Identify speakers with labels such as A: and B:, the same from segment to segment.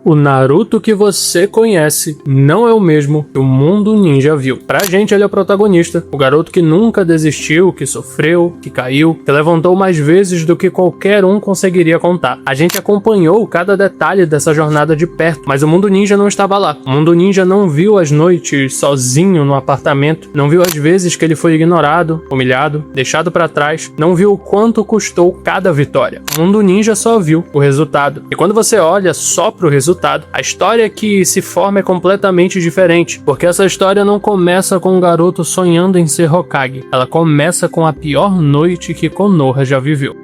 A: O Naruto que você conhece não é o mesmo que o mundo ninja viu. Pra gente, ele é o protagonista, o garoto que nunca desistiu, que sofreu, que caiu, que levantou mais vezes do que qualquer um conseguiria contar. A gente acompanhou cada detalhe dessa jornada de perto, mas o mundo ninja não estava lá. O mundo ninja não viu as noites sozinho no apartamento, não viu as vezes que ele foi ignorado, humilhado, deixado pra trás, não viu o quanto custou cada vitória. O mundo ninja só viu o resultado. E quando você olha só pro resultado, a história que se forma é completamente diferente, porque essa história não começa com um garoto sonhando em ser Hokage. Ela começa com a pior noite que Konoha já viveu.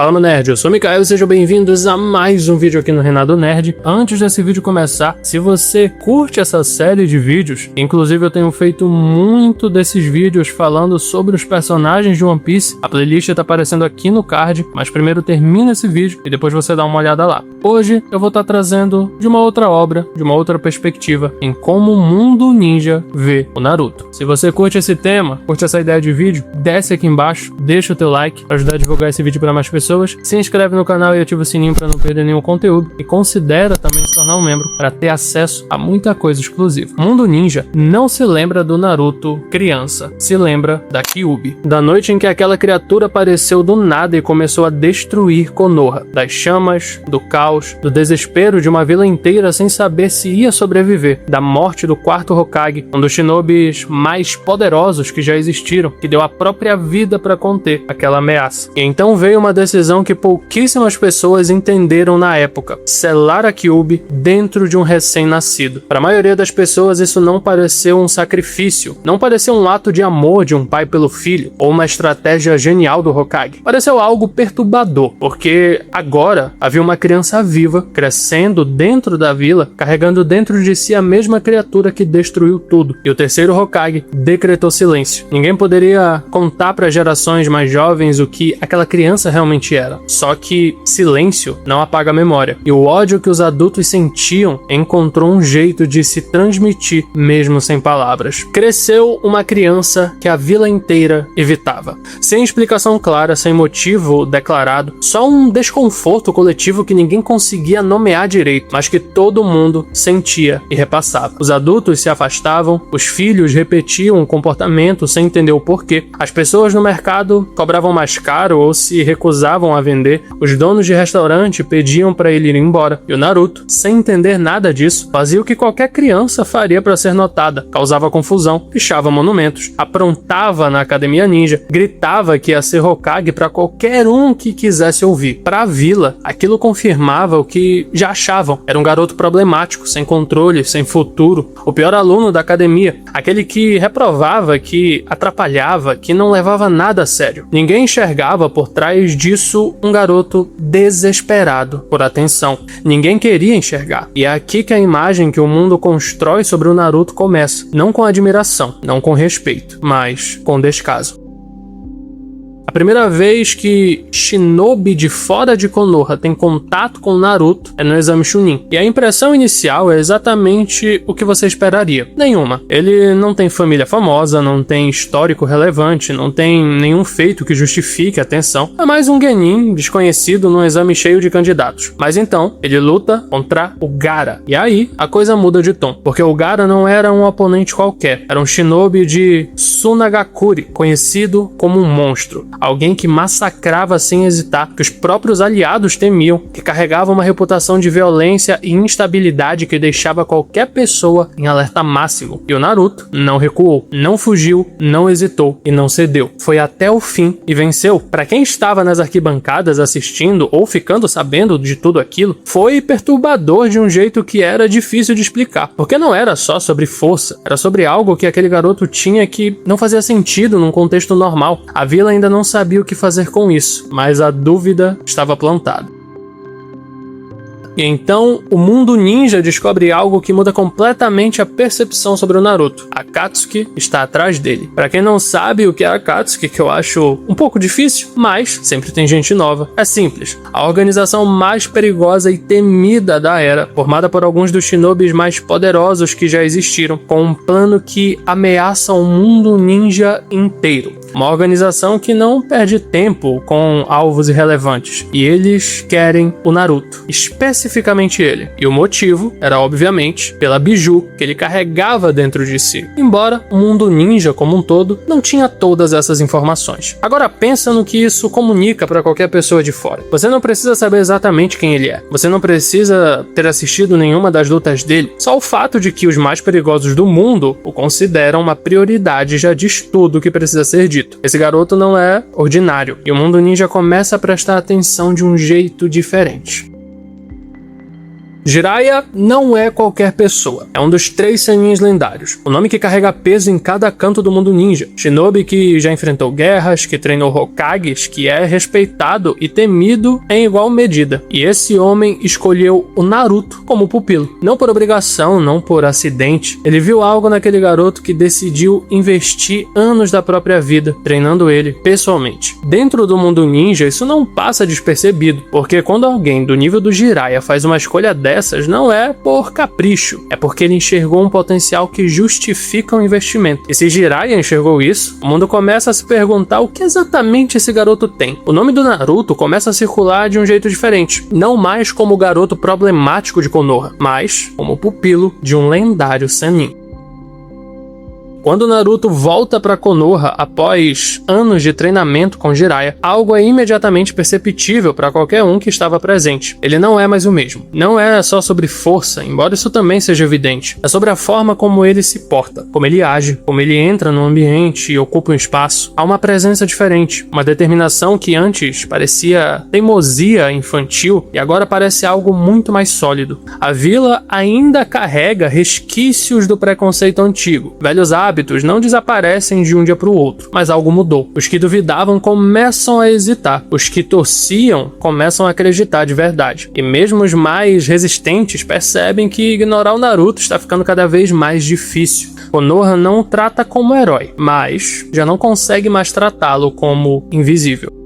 A: Fala, meu nerd, eu sou o Mikael e sejam bem-vindos a mais um vídeo aqui no Reinado Nerd. Antes desse vídeo começar, se você curte essa série de vídeos, inclusive eu tenho feito muito desses vídeos falando sobre os personagens de One Piece, a playlist tá aparecendo aqui no card, mas primeiro termina esse vídeo e depois você dá uma olhada lá. Hoje eu vou estar trazendo de uma outra obra, de uma outra perspectiva, em como o mundo ninja vê o Naruto. Se você curte esse tema, curte essa ideia de vídeo, desce aqui embaixo, deixa o teu like para ajudar a divulgar esse vídeo para mais pessoas. Se inscreve no canal e ativa o sininho para não perder nenhum conteúdo e considera também se tornar um membro para ter acesso a muita coisa exclusiva. O mundo ninja não se lembra do Naruto criança, se lembra da Kyuubi, da noite em que aquela criatura apareceu do nada e começou a destruir Konoha, das chamas, do caos, do desespero de uma vila inteira sem saber se ia sobreviver, da morte do quarto Hokage, um dos shinobis mais poderosos que já existiram, que deu a própria vida para conter aquela ameaça. E então veio uma decisão que pouquíssimas pessoas entenderam na época: selar a Kyuubi dentro de um recém-nascido. Para a maioria das pessoas isso não pareceu um sacrifício, não pareceu um ato de amor de um pai pelo filho, ou uma estratégia genial do Hokage. Pareceu algo perturbador, porque agora havia uma criança viva, crescendo dentro da vila, carregando dentro de si a mesma criatura que destruiu tudo. E o terceiro Hokage decretou silêncio. Ninguém poderia contar para gerações mais jovens o que aquela criança realmente era. Só que silêncio não apaga a memória. E o ódio que os adultos sentiam encontrou um jeito de se transmitir mesmo sem palavras. Cresceu uma criança que a vila inteira evitava. Sem explicação clara, sem motivo declarado, só um desconforto coletivo que ninguém conseguia nomear direito, mas que todo mundo sentia e repassava. Os adultos se afastavam, os filhos repetiam o comportamento sem entender o porquê. As pessoas no mercado cobravam mais caro ou se recusavam a vender, os donos de restaurante pediam para ele ir embora, e o Naruto, sem entender nada disso, fazia o que qualquer criança faria para ser notada: causava confusão, pichava monumentos, aprontava na academia ninja, gritava que ia ser Hokage para qualquer um que quisesse ouvir. Para a vila, aquilo confirmava o que já achavam: era um garoto problemático, sem controle, sem futuro, o pior aluno da academia, aquele que reprovava, que atrapalhava, que não levava nada a sério. Ninguém enxergava por trás disso um garoto desesperado por atenção. Ninguém queria enxergar. E é aqui que a imagem que o mundo constrói sobre o Naruto começa. Não com admiração, não com respeito, mas com descaso. A primeira vez que shinobi de fora de Konoha tem contato com Naruto é no exame Chunin. E a impressão inicial é exatamente o que você esperaria: nenhuma. Ele não tem família famosa, não tem histórico relevante, não tem nenhum feito que justifique a atenção. É mais um genin desconhecido num exame cheio de candidatos. Mas então, ele luta contra o Gaara. E aí, a coisa muda de tom. Porque o Gaara não era um oponente qualquer. Era um shinobi de Tsunagakure, conhecido como um monstro. Alguém que massacrava sem hesitar, que os próprios aliados temiam, que carregava uma reputação de violência e instabilidade que deixava qualquer pessoa em alerta máximo. E o Naruto não recuou, não fugiu, não hesitou e não cedeu. Foi até o fim e venceu. Para quem estava nas arquibancadas assistindo ou ficando sabendo de tudo aquilo, foi perturbador de um jeito que era difícil de explicar. Porque não era só sobre força, era sobre algo que aquele garoto tinha que não fazia sentido num contexto normal. A vila ainda não sabia o que fazer com isso, mas a dúvida estava plantada. E então, o mundo ninja descobre algo que muda completamente a percepção sobre o Naruto. A Akatsuki está atrás dele. Pra quem não sabe o que é a Akatsuki, que eu acho um pouco difícil, mas sempre tem gente nova, é simples. A organização mais perigosa e temida da era, formada por alguns dos shinobis mais poderosos que já existiram, com um plano que ameaça o mundo ninja inteiro. uma organização que não perde tempo com alvos irrelevantes. E eles querem o Naruto, especificamente ele. E o motivo era, obviamente, pela biju que ele carregava dentro de si. Embora o mundo ninja como um todo não tinha todas essas informações. Agora pensa no que isso comunica para qualquer pessoa de fora. Você não precisa saber exatamente quem ele é. Você não precisa ter assistido nenhuma das lutas dele. Só o fato de que os mais perigosos do mundo o consideram uma prioridade já diz tudo o que precisa ser dito. Esse garoto não é ordinário. E o mundo ninja começa a prestar atenção de um jeito diferente. Jiraiya não é qualquer pessoa, é um dos 3 Sanins lendários, o nome que carrega peso em cada canto do mundo ninja. Shinobi que já enfrentou guerras, que treinou Hokages, que é respeitado e temido em igual medida. E esse homem escolheu o Naruto como pupilo, não por obrigação, não por acidente. Ele viu algo naquele garoto que decidiu investir anos da própria vida, treinando ele pessoalmente. Dentro do mundo ninja, isso não passa despercebido, porque quando alguém do nível do Jiraiya faz uma escolha dessas, não é por capricho, é porque ele enxergou um potencial que justifica o investimento. E se Jiraiya enxergou isso, o mundo começa a se perguntar o que exatamente esse garoto tem. O nome do Naruto começa a circular de um jeito diferente, não mais como o garoto problemático de Konoha, mas como pupilo de um lendário Sannin. Quando Naruto volta para Konoha após anos de treinamento com Jiraiya, algo é imediatamente perceptível para qualquer um que estava presente. Ele não é mais o mesmo. Não é só sobre força, embora isso também seja evidente. É sobre a forma como ele se porta, como ele age, como ele entra no ambiente e ocupa um espaço. Há uma presença diferente, uma determinação que antes parecia teimosia infantil e agora parece algo muito mais sólido. A vila ainda carrega resquícios do preconceito antigo. Velhos hábitos não desaparecem de um dia para o outro, mas algo mudou. Os que duvidavam começam a hesitar, os que torciam começam a acreditar de verdade. E mesmo os mais resistentes percebem que ignorar o Naruto está ficando cada vez mais difícil. Konoha não o trata como herói, mas já não consegue mais tratá-lo como invisível.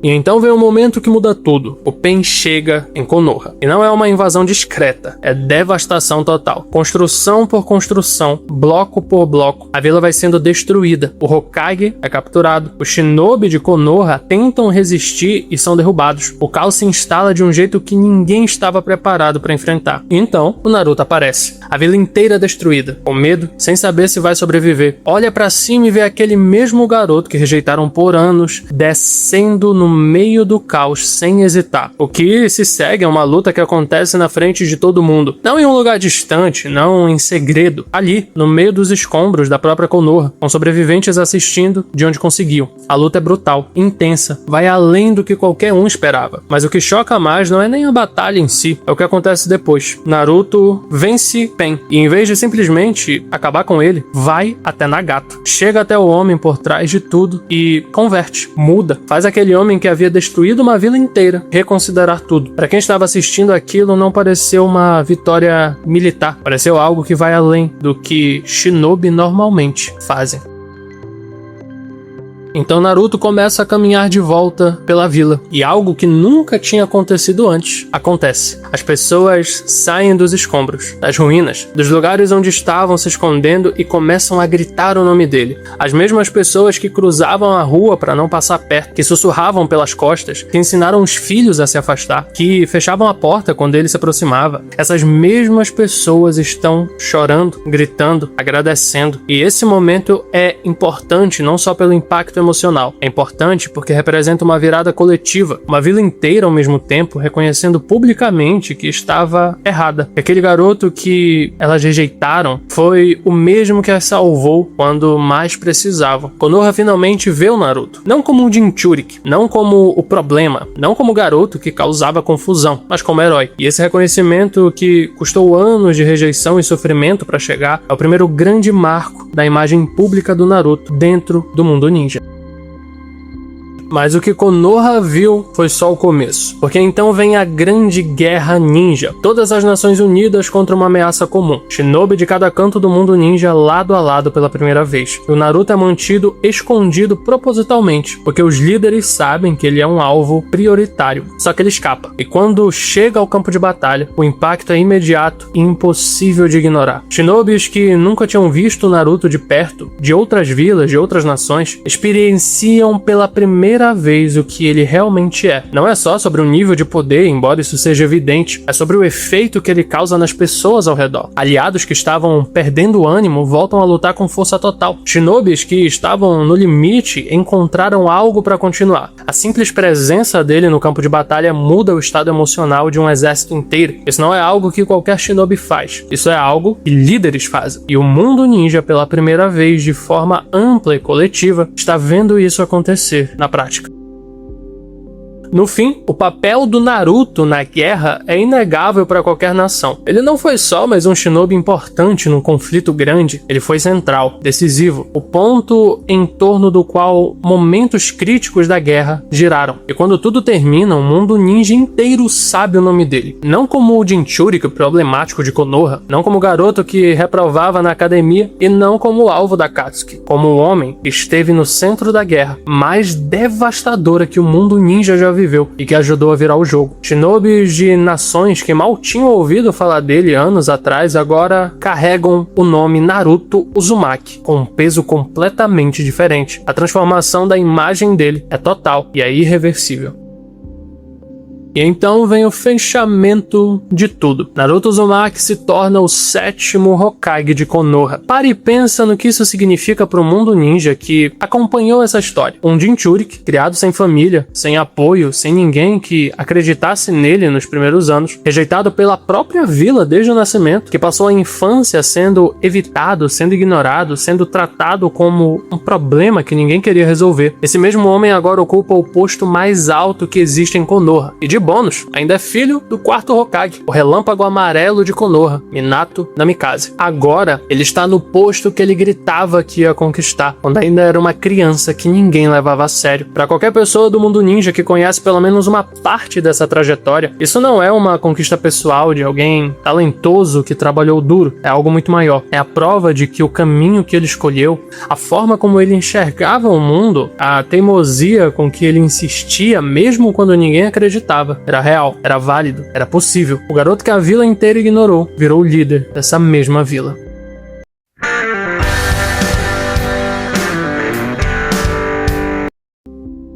A: E então vem um momento que muda tudo. O Pain chega em Konoha. E não é uma invasão discreta, é devastação total. Construção por construção, bloco por bloco, a vila vai sendo destruída. O Hokage é capturado. Os Shinobi de Konoha tentam resistir e são derrubados. O caos se instala de um jeito que ninguém estava preparado para enfrentar. E então, o Naruto aparece. A vila inteira destruída, com medo, sem saber se vai sobreviver. Olha pra cima e vê aquele mesmo garoto que rejeitaram por anos, descendo no meio do caos sem hesitar. O que se segue é uma luta que acontece na frente de todo mundo. Não em um lugar distante, não em segredo. Ali, no meio dos escombros da própria Konoha, com sobreviventes assistindo de onde conseguiam. A luta é brutal, intensa, vai além do que qualquer um esperava. Mas o que choca mais não é nem a batalha em si, é o que acontece depois. Naruto vence Pain e em vez de simplesmente acabar com ele, vai até Nagato. Chega até o homem por trás de tudo e converte, muda, faz aquele homem que havia destruído uma vila inteira reconsiderar tudo. Para quem estava assistindo aquilo, não pareceu uma vitória militar, pareceu algo que vai além do que Shinobi normalmente fazem. Então Naruto começa a caminhar de volta pela vila, e algo que nunca tinha acontecido antes acontece. As pessoas saem dos escombros, das ruínas, dos lugares onde estavam se escondendo e começam a gritar o nome dele. As mesmas pessoas que cruzavam a rua para não passar perto, que sussurravam pelas costas, que ensinaram os filhos a se afastar, que fechavam a porta quando ele se aproximava. Essas mesmas pessoas estão chorando, gritando, agradecendo. E esse momento é importante não só pelo impacto emocional. É importante porque representa uma virada coletiva, uma vila inteira ao mesmo tempo reconhecendo publicamente que estava errada. Que aquele garoto que elas rejeitaram foi o mesmo que as salvou quando mais precisavam. Konoha finalmente vê o Naruto, não como um Jinchuriki, não como o problema, não como o garoto que causava confusão, mas como herói. E esse reconhecimento que custou anos de rejeição e sofrimento para chegar é o primeiro grande marco da imagem pública do Naruto dentro do mundo ninja. Mas o que Konoha viu foi só o começo, porque então vem a Grande Guerra Ninja, todas as nações unidas contra uma ameaça comum, shinobi de cada canto do mundo ninja lado a lado pela primeira vez. E o Naruto é mantido escondido propositalmente, porque os líderes sabem que ele é um alvo prioritário, só que ele escapa. E quando chega ao campo de batalha, o impacto é imediato e impossível de ignorar. Shinobis que nunca tinham visto o Naruto de perto, de outras vilas, de outras nações, experienciam pela primeira vez o que ele realmente é. Não é só sobre o nível de poder, embora isso seja evidente, é sobre o efeito que ele causa nas pessoas ao redor. Aliados que estavam perdendo o ânimo voltam a lutar com força total. Shinobis que estavam no limite encontraram algo para continuar. A simples presença dele no campo de batalha muda o estado emocional de um exército inteiro. Isso não é algo que qualquer shinobi faz. Isso é algo que líderes fazem. E o mundo ninja, pela primeira vez, de forma ampla e coletiva, está vendo isso acontecer na prática. No fim, o papel do Naruto na guerra é inegável para qualquer nação. Ele não foi só mais um shinobi importante num conflito grande, ele foi central, decisivo, o ponto em torno do qual momentos críticos da guerra giraram. E quando tudo termina, o mundo ninja inteiro sabe o nome dele. Não como o Jinchuriki problemático de Konoha, não como o garoto que reprovava na academia, e não como o alvo da Akatsuki, como o homem que esteve no centro da guerra mais devastadora que o mundo ninja já viveu e que ajudou a virar o jogo. Shinobis de nações que mal tinham ouvido falar dele anos atrás agora carregam o nome Naruto Uzumaki, com um peso completamente diferente. A transformação da imagem dele é total e é irreversível. E então vem o fechamento de tudo. Naruto Uzumaki se torna o 7º Hokage de Konoha. Para e pensa no que isso significa para o mundo ninja que acompanhou essa história. Um Jinchuriki, criado sem família, sem apoio, sem ninguém que acreditasse nele nos primeiros anos, rejeitado pela própria vila desde o nascimento, que passou a infância sendo evitado, sendo ignorado, sendo tratado como um problema que ninguém queria resolver. Esse mesmo homem agora ocupa o posto mais alto que existe em Konoha. E de bônus, ainda é filho do 4º Hokage, o relâmpago amarelo de Konoha, Minato Namikaze. Agora, ele está no posto que ele gritava que ia conquistar, quando ainda era uma criança que ninguém levava a sério. Para qualquer pessoa do mundo ninja que conhece pelo menos uma parte dessa trajetória, isso não é uma conquista pessoal de alguém talentoso que trabalhou duro, é algo muito maior. É a prova de que o caminho que ele escolheu, a forma como ele enxergava o mundo, a teimosia com que ele insistia, mesmo quando ninguém acreditava, era real, era válido, era possível. O garoto que a vila inteira ignorou virou o líder dessa mesma vila.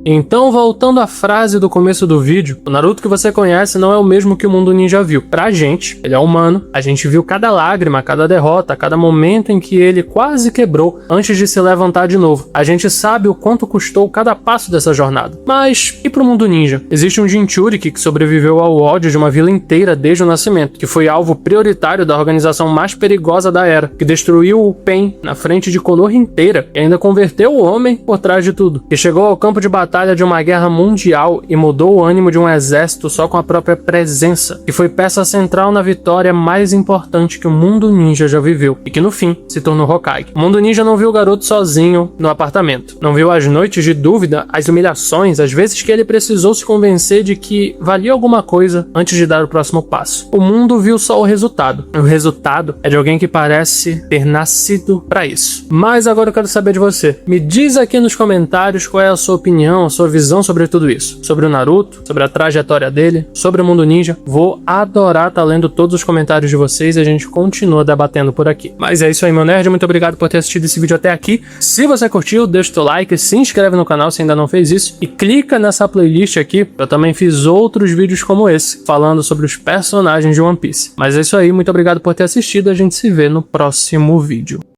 A: Então, voltando à frase do começo do vídeo, o Naruto que você conhece não é o mesmo que o mundo ninja viu. Pra gente, ele é humano, a gente viu cada lágrima, cada derrota, cada momento em que ele quase quebrou antes de se levantar de novo. A gente sabe o quanto custou cada passo dessa jornada. Mas, e pro mundo ninja? Existe um Jinchuriki que sobreviveu ao ódio de uma vila inteira desde o nascimento, que foi alvo prioritário da organização mais perigosa da era, que destruiu o Pain na frente de Konoha inteira e ainda converteu o homem por trás de tudo, que chegou ao campo de batalha de uma guerra mundial e mudou o ânimo de um exército só com a própria presença, que foi peça central na vitória mais importante que o mundo ninja já viveu, e que no fim se tornou Hokage. O mundo ninja não viu o garoto sozinho no apartamento, não viu as noites de dúvida, as humilhações, as vezes que ele precisou se convencer de que valia alguma coisa antes de dar o próximo passo. O mundo viu só o resultado. O resultado é de alguém que parece ter nascido para isso. Mas agora eu quero saber de você. Me diz aqui nos comentários qual é a sua opinião, a sua visão sobre tudo isso. Sobre o Naruto, sobre a trajetória dele, sobre o mundo ninja. Vou adorar estar lendo todos os comentários de vocês e a gente continua debatendo por aqui. Mas é isso aí, meu nerd. Muito obrigado por ter assistido esse vídeo até aqui. Se você curtiu, deixa o teu like, se inscreve no canal se ainda não fez isso e clica nessa playlist aqui. Eu também fiz outros vídeos como esse, falando sobre os personagens de One Piece. Mas é isso aí, muito obrigado por ter assistido. A gente se vê no próximo vídeo.